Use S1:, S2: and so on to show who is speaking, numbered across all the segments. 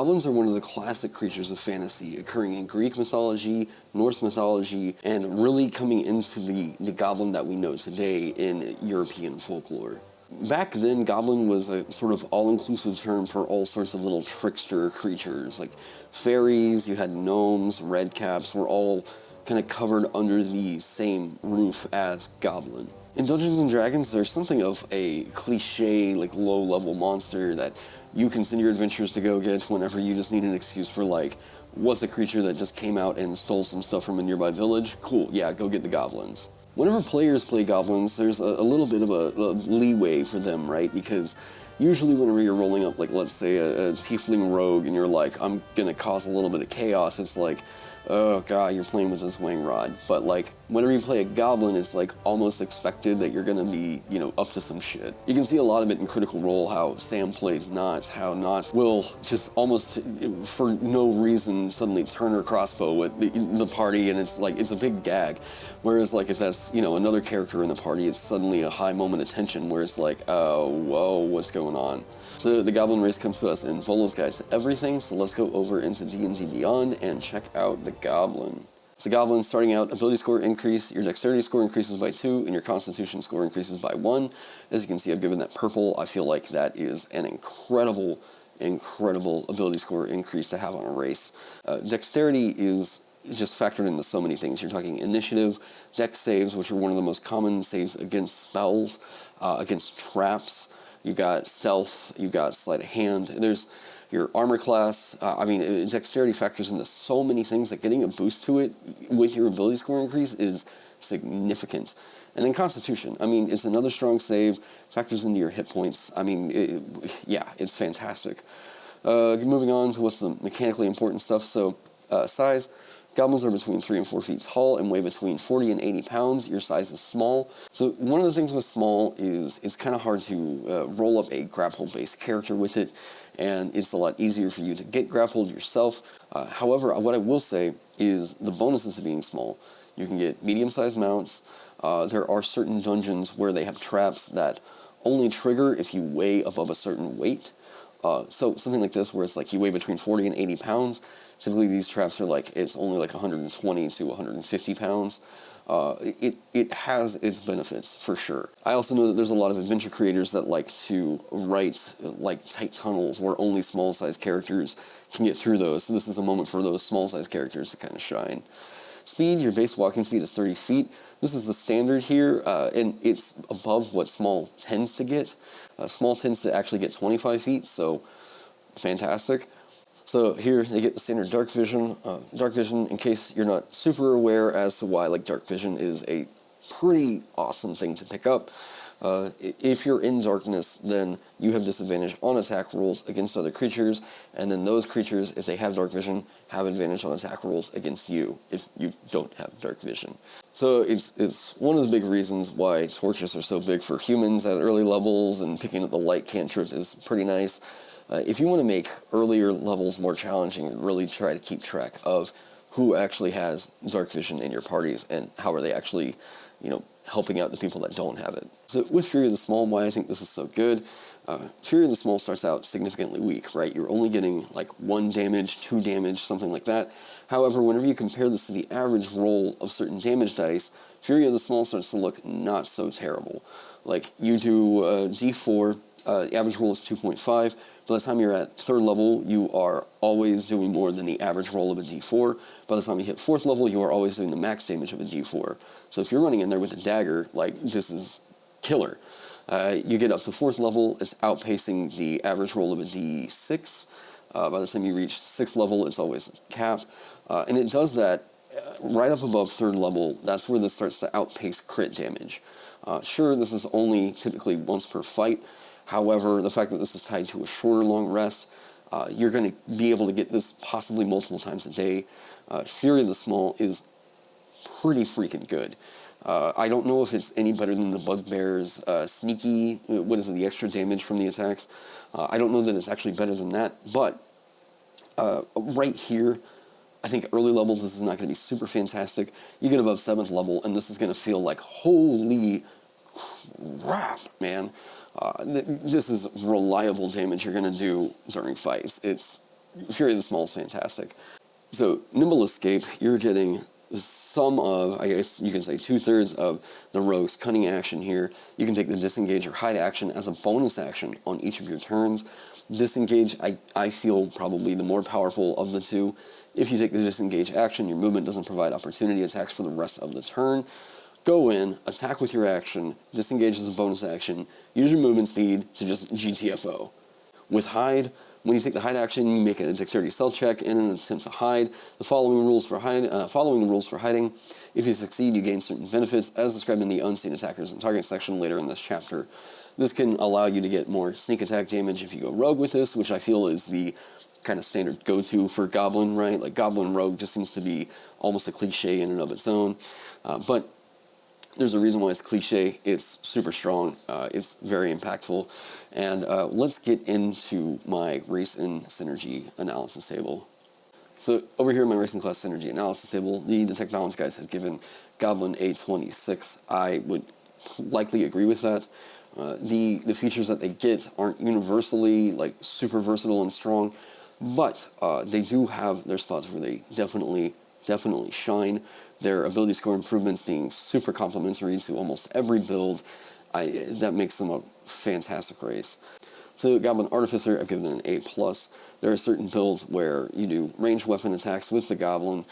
S1: Goblins are one of the classic creatures of fantasy, occurring in Greek mythology, Norse mythology, and really coming into the goblin that we know today in European folklore. Back then, goblin was a sort of all-inclusive term for all sorts of little trickster creatures, like fairies, you had gnomes, redcaps, were all kind of covered under the same roof as goblin. In Dungeons & Dragons, there's something of a cliche, like, low-level monster that you can send your adventurers to go get whenever you just need an excuse for, like, what's a creature that just came out and stole some stuff from a nearby village? Cool, yeah, go get the goblins. Whenever players play goblins, there's a little bit of a leeway for them, right? Because usually whenever you're rolling up, like, let's say a tiefling rogue and you're like, I'm gonna cause a little bit of chaos, it's like, oh god, you're playing with this wang rod. But like, whenever you play a goblin, it's like almost expected that you're gonna be, you know, up to some shit. You can see a lot of it in Critical Role, how Sam plays Nott, how Nott will just almost, for no reason, suddenly turn her crossbow with the party, and it's like, it's a big gag. Whereas like, if that's, you know, another character in the party, it's suddenly a high moment of tension where it's like, oh, whoa, what's going on? So the Goblin race comes to us in Volo's Guide to Everything, so let's go over into D&D Beyond and check out the Goblin. So Goblin, starting out, ability score increase, your dexterity score increases by 2, and your constitution score increases by 1. As you can see, I've given that purple. I feel like that is an incredible ability score increase to have on a race. Dexterity is just factored into so many things. You're talking initiative, dex saves, which are one of the most common saves against spells, against traps. You got stealth, you got sleight of hand, there's your armor class. I mean, dexterity factors into so many things that getting a boost to it with your ability score increase is significant. And then constitution, I mean, it's another strong save, factors into your hit points. I mean, yeah, it's fantastic. Moving on to what's the mechanically important stuff. So, size. Goblins are between 3 and 4 feet tall and weigh between 40 and 80 pounds. Your size is small. So one of the things with small is it's kind of hard to roll up a grapple-based character with it, and it's a lot easier for you to get grappled yourself. However, what I will say is the bonuses to being small. You can get medium-sized mounts. There are certain dungeons where they have traps that only trigger if you weigh above a certain weight. So something like this where it's like you weigh between 40 and 80 pounds. Typically these traps are like, it's only like 120 to 150 pounds. It has its benefits, for sure. I also know that there's a lot of adventure creators that like to write like tight tunnels where only small-sized characters can get through those. So this is a moment for those small-sized characters to kind of shine. Speed, your base walking speed is 30 feet. This is the standard here, and it's above what small tends to get. Small tends to actually get 25 feet, so fantastic. So here they get the standard dark vision. Dark vision, in case you're not super aware as to why, like, dark vision is a pretty awesome thing to pick up. If you're in darkness, then you have disadvantage on attack rolls against other creatures, and then those creatures, if they have dark vision, have advantage on attack rolls against you if you don't have dark vision. So it's one of the big reasons why torches are so big for humans at early levels, and picking up the light cantrip is pretty nice. If you want to make earlier levels more challenging, really try to keep track of who actually has dark vision in your parties and how are they actually, you know, helping out the people that don't have it. So with Fury of the Small, why I think this is so good, Fury of the Small starts out significantly weak, right? You're only getting like 1 damage, 2 damage, something like that. However, whenever you compare this to the average roll of certain damage dice, Fury of the Small starts to look not so terrible. Like, you do D4, the average roll is 2.5. By the time you're at 3rd level, you are always doing more than the average roll of a D4. By the time you hit 4th level, you are always doing the max damage of a D4. So if you're running in there with a dagger, like, this is killer. You get up to 4th level, it's outpacing the average roll of a D6. By the time you reach 6th level, it's always capped. And it does that right up above 3rd level. That's where this starts to outpace crit damage. Sure, this is only typically once per fight. However, the fact that this is tied to a shorter long rest, you're going to be able to get this possibly multiple times a day. Fury of the Small is pretty freaking good. I don't know if it's any better than the Bugbear's sneaky, what is it, the extra damage from the attacks. I don't know that it's actually better than that, but right here, I think early levels this is not going to be super fantastic. You get above 7th level, and this is going to feel like, holy crap, man. This is reliable damage you're going to do during fights. It's Fury of the Small is fantastic. So, Nimble Escape, you're getting some of, I guess you can say 2/3 of the rogue's cunning action here. You can take the disengage or hide action as a bonus action on each of your turns. Disengage, I feel probably the more powerful of the two. If you take the disengage action, your movement doesn't provide opportunity attacks for the rest of the turn. Go in, attack with your action, disengage as a bonus action, use your movement speed to just GTFO. With hide, when you take the hide action, you make a dexterity stealth check in an attempt to hide. The following rules for hiding. If you succeed, you gain certain benefits, as described in the unseen attackers and target section later in this chapter. This can allow you to get more sneak attack damage if you go rogue with this, which I feel is the kind of standard go-to for Goblin, right? Like, Goblin Rogue just seems to be almost a cliche in and of its own. But there's a reason why it's cliche. It's super strong. It's very impactful. And let's get into my race and synergy analysis table. So over here in my race and class synergy analysis table, the Detect Balance guys have given Goblin a 26. I would likely agree with that. The features that they get aren't universally like super versatile and strong, but they do have their spots where they definitely shine. Their ability score improvements being super complementary to almost every build, that makes them a fantastic race. So Goblin Artificer, I've given it an A+. There are certain builds where you do ranged weapon attacks with the Goblin,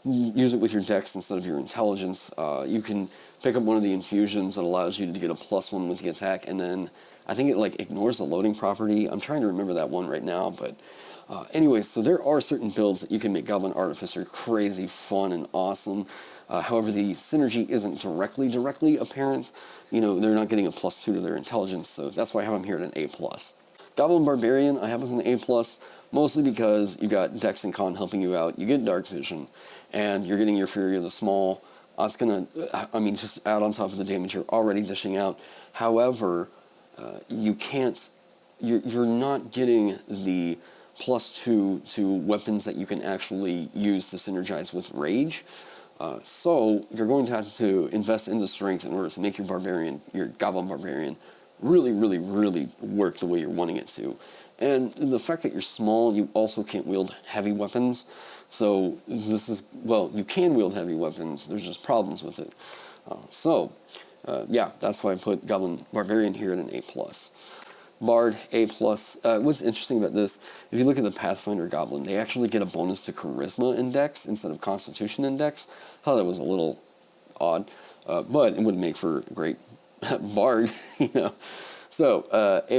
S1: use it with your dex instead of your intelligence. You can pick up one of the infusions that allows you to get a +1 with the attack, and then I think it like ignores the loading property. I'm trying to remember that one right now, but anyway, so there are certain builds that you can make Goblin Artificer crazy fun and awesome. However, the synergy isn't directly apparent. You know, they're not getting a +2 to their intelligence, so that's why I have them here at an A+. Goblin Barbarian, I have as an A+, mostly because you got Dex and Con helping you out. You get Dark Vision, and you're getting your Fury of the Small. It's gonna, I mean, just add on top of the damage you're already dishing out. However, you can't, you're not getting the +2 to weapons that you can actually use to synergize with Rage. So you're going to have to invest into strength in order to make your Goblin Barbarian really work the way you're wanting it to. And the fact that you're small, you also can't wield heavy weapons. So this is, well, you can wield heavy weapons, there's just problems with it. Yeah, that's why I put Goblin Barbarian here at an A+. Bard, A+. What's interesting about this, if you look at the Pathfinder Goblin, they actually get a bonus to Charisma Index instead of Constitution Index. I thought that was a little odd, but it would make for a great Bard, you know. So, A+,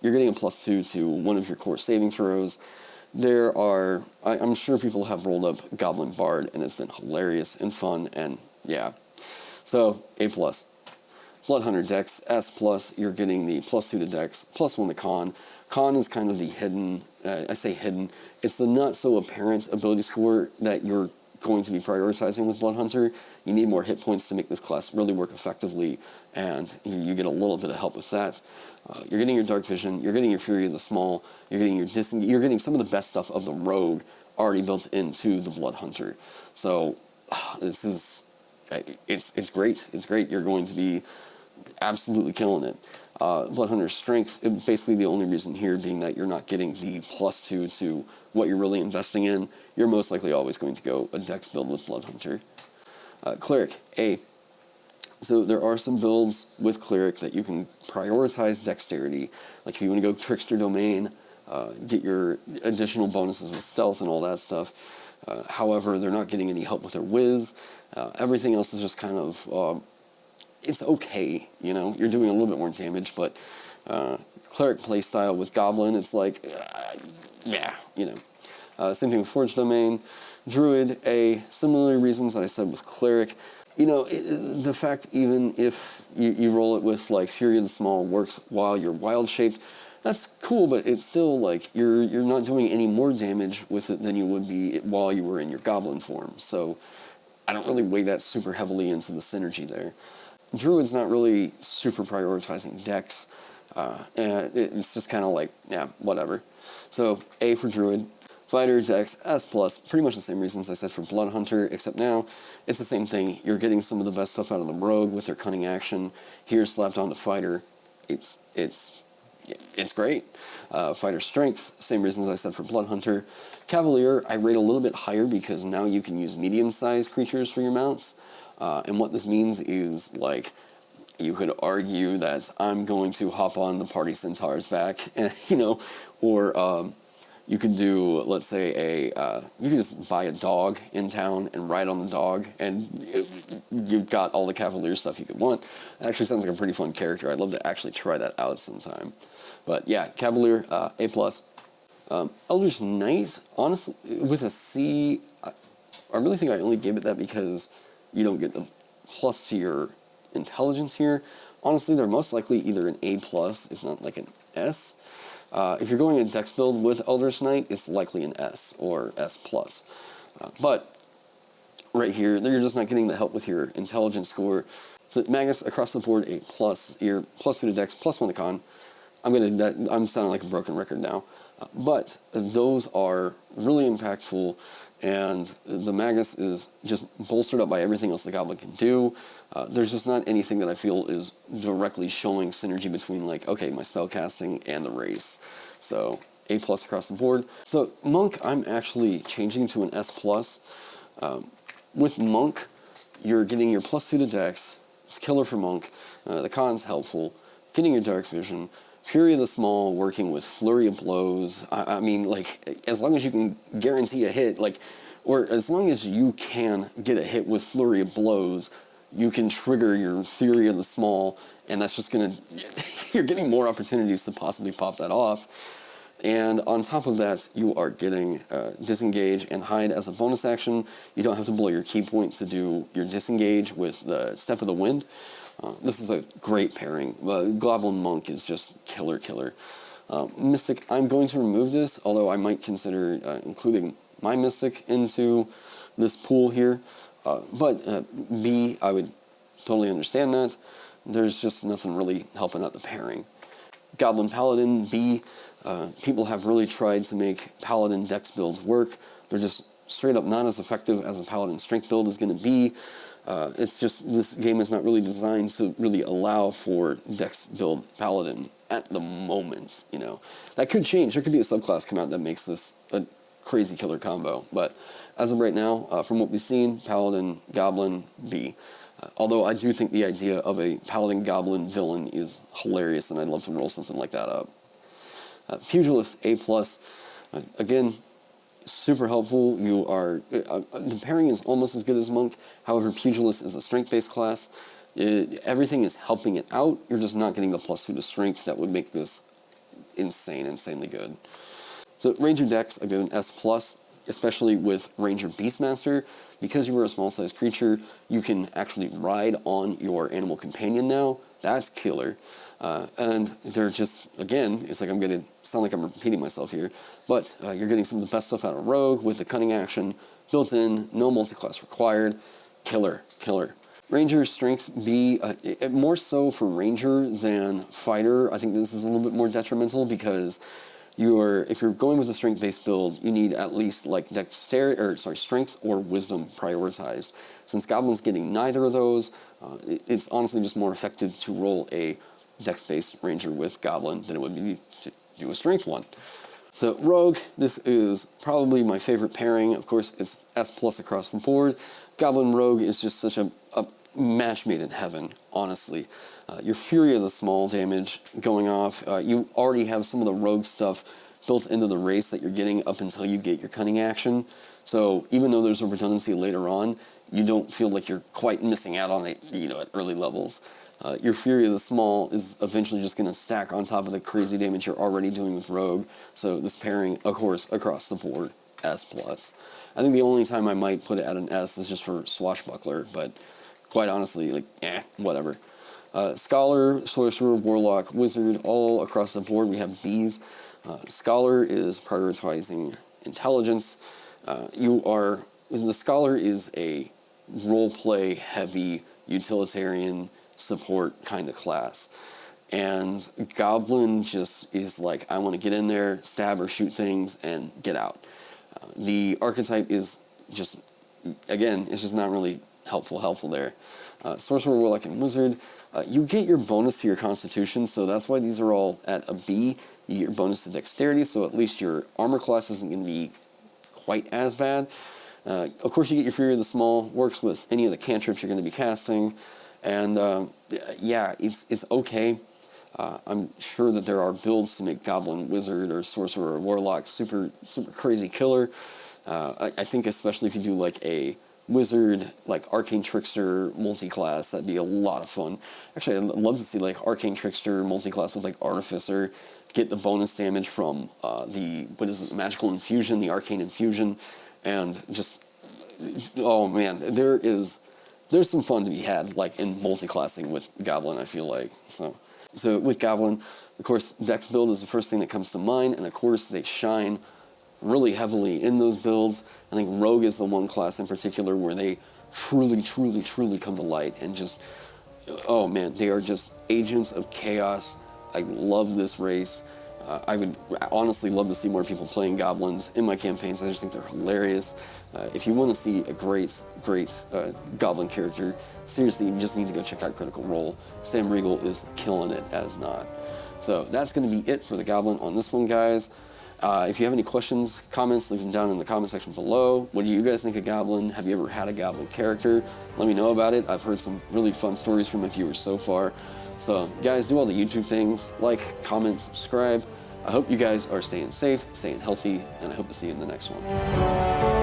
S1: you're getting a +2 to one of your core saving throws. There are, I'm sure people have rolled up Goblin Bard, and it's been hilarious and fun, and yeah. So, A+. Bloodhunter Dex, S+, you're getting the +2 to Dex, +1 to Con. Con is kind of the hidden, I say hidden, it's the not so apparent ability score that you're going to be prioritizing with Bloodhunter. You need more hit points to make this class really work effectively, and you get a little bit of help with that. You're getting your Dark Vision, you're getting your Fury of the Small, you're getting some of the best stuff of the Rogue already built into the Bloodhunter. So, this is, it's great. It's great. You're going to be absolutely killing it. Bloodhunter's Strength, basically the only reason here being that you're not getting the +2 to what you're really investing in. You're most likely always going to go a Dex build with Bloodhunter. Cleric, A. So there are some builds with Cleric that you can prioritize Dexterity. Like if you want to go Trickster Domain, get your additional bonuses with Stealth and all that stuff. However, they're not getting any help with their Whiz. Everything else is just kind of, it's okay, you know, you're doing a little bit more damage, but Cleric playstyle with Goblin, it's like, yeah, you know. Same thing with Forge Domain. Druid, A. Similar reasons that I said with Cleric. You know, the fact even if you roll it with, like, Fury of the Small works while you're wild-shaped, that's cool, but it's still, like, you're not doing any more damage with it than you would be while you were in your Goblin form. So I don't really weigh that super heavily into the synergy there. Druid's not really super prioritizing Dex, and it's just kind of like, yeah, whatever. So, A for Druid. Fighter, Dex, S+, pretty much the same reasons I said for Bloodhunter, except now it's the same thing. You're getting some of the best stuff out of the Rogue with their Cunning action. Here, slapped onto Fighter, it's it's great. Fighter strength, same reasons I said for Blood Hunter. Cavalier, I rate a little bit higher because now you can use medium-sized creatures for your mounts. And what this means is, like, you could argue that I'm going to hop on the party centaur's back, you know, or you could do, let's say, you could just buy a dog in town and ride on the dog, and you've got all the Cavalier stuff you could want. It actually sounds like a pretty fun character. I'd love to actually try that out sometime. But yeah, Cavalier, A+. Eldritch Knight, honestly, with a C, I really think I only gave it that because you don't get the plus to your intelligence here. Honestly, they're most likely either an A+, if not like an S. If you're going a dex build with Eldritch Knight, it's likely an S or S+. But right here, you're just not getting the help with your intelligence score. So Magus, across the board, A+. You're +2 to dex, +1 to con. I'm sounding like a broken record now. But those are really impactful, and the Magus is just bolstered up by everything else the Goblin can do. There's just not anything that I feel is directly showing synergy between, like, okay, my spellcasting and the race. So, A+ across the board. So, Monk, I'm actually changing to an S+. With Monk, you're getting your +2 to dex. It's killer for Monk. The con's helpful. Getting your dark vision. Fury of the Small, working with Flurry of Blows. I mean, like, as long as you can guarantee a hit, like, or as long as you can get a hit with Flurry of Blows, you can trigger your Fury of the Small, and that's just gonna, you're getting more opportunities to possibly pop that off. And on top of that, you are getting Disengage and Hide as a bonus action. You don't have to blow your key point to do your Disengage with the Step of the Wind. This is a great pairing. Goblin Monk is just killer. Mystic, I'm going to remove this, although I might consider including my Mystic into this pool here. But B, I would totally understand that. There's just nothing really helping out the pairing. Goblin Paladin, B, people have really tried to make Paladin dex builds work. They're just straight up not as effective as a Paladin strength build is going to be. It's just, this game is not really designed to really allow for dex build Paladin at the moment, you know. That could change. There could be a subclass come out that makes this a crazy killer combo. But as of right now, from what we've seen, Paladin, Goblin, B. Although I do think the idea of a Paladin Goblin villain is hilarious, and I'd love to roll something like that up. Pugilist, A+. Again, super helpful. You are the pairing is almost as good as Monk. However, Pugilist is a strength-based class. Everything is helping it out. You're just not getting the +2 to strength that would make this insanely good. So Ranger Dex, I go an S+, especially with Ranger Beastmaster. Because you were a small-sized creature, you can actually ride on your animal companion now. That's killer. And they're just, again, it's like I'm going to sound like I'm repeating myself here, but you're getting some of the best stuff out of Rogue with the Cunning action, built in, no multi-class required, killer. Ranger Strength B, more so for Ranger than Fighter. I think this is a little bit more detrimental because if you're going with a strength-based build, you need at least like strength or wisdom prioritized. Since Goblin's getting neither of those, it's honestly just more effective to roll a dex-based Ranger with Goblin than it would be to do a strength one. So Rogue, this is probably my favorite pairing. Of course, it's S+ across the board. Goblin Rogue is just such a match made in heaven, honestly. Your Fury of the Small damage going off. You already have some of the Rogue stuff built into the race that you're getting up until you get your Cunning action. So even though there's a redundancy later on, you don't feel like you're quite missing out on it, you know, at early levels. Your Fury of the Small is eventually just going to stack on top of the crazy damage you're already doing with Rogue. So this pairing, of course, across the board, S+. I think the only time I might put it at an S is just for Swashbuckler, but quite honestly, like, whatever. Scholar, Sorcerer, Warlock, Wizard, all across the board we have Bs. Scholar is prioritizing intelligence. The Scholar is a roleplay heavy utilitarian support kind of class. And Goblin just is like, I want to get in there, stab or shoot things, and get out. The archetype is just, again, it's just not really helpful there. Sorcerer, Warlock, and Wizard. You get your bonus to your constitution, so that's why these are all at a B. You get your bonus to dexterity, so at least your armor class isn't going to be quite as bad. Of course, you get your Fury of the Small, works with any of the cantrips you're going to be casting, and yeah, it's okay. I'm sure that there are builds to make Goblin, Wizard, or Sorcerer, or Warlock super crazy killer. I think especially if you do like a Wizard, like Arcane Trickster multi-class, that'd be a lot of fun. Actually, I'd love to see like Arcane Trickster multi-class with like Artificer, get the bonus damage from the Magical Infusion, the Arcane Infusion, and just, oh man, there's some fun to be had like in multi-classing with Goblin, I feel like. So with Goblin, of course, Dex build is the first thing that comes to mind, and of course they shine really heavily in those builds. I think Rogue is the one class in particular where they truly come to light, and just, oh man, they are just agents of chaos. I love this race. I would honestly love to see more people playing Goblins in my campaigns. I just think they're hilarious. If you want to see a great Goblin character, seriously, you just need to go check out Critical Role. Sam Riegel is killing it as not. So that's going to be it for the Goblin on this one, guys. If you have any questions, comments, leave them down in the comment section below. What do you guys think of Goblin? Have you ever had a Goblin character? Let me know about it. I've heard some really fun stories from my viewers so far. So, guys, do all the YouTube things. Like, comment, subscribe. I hope you guys are staying safe, staying healthy, and I hope to see you in the next one.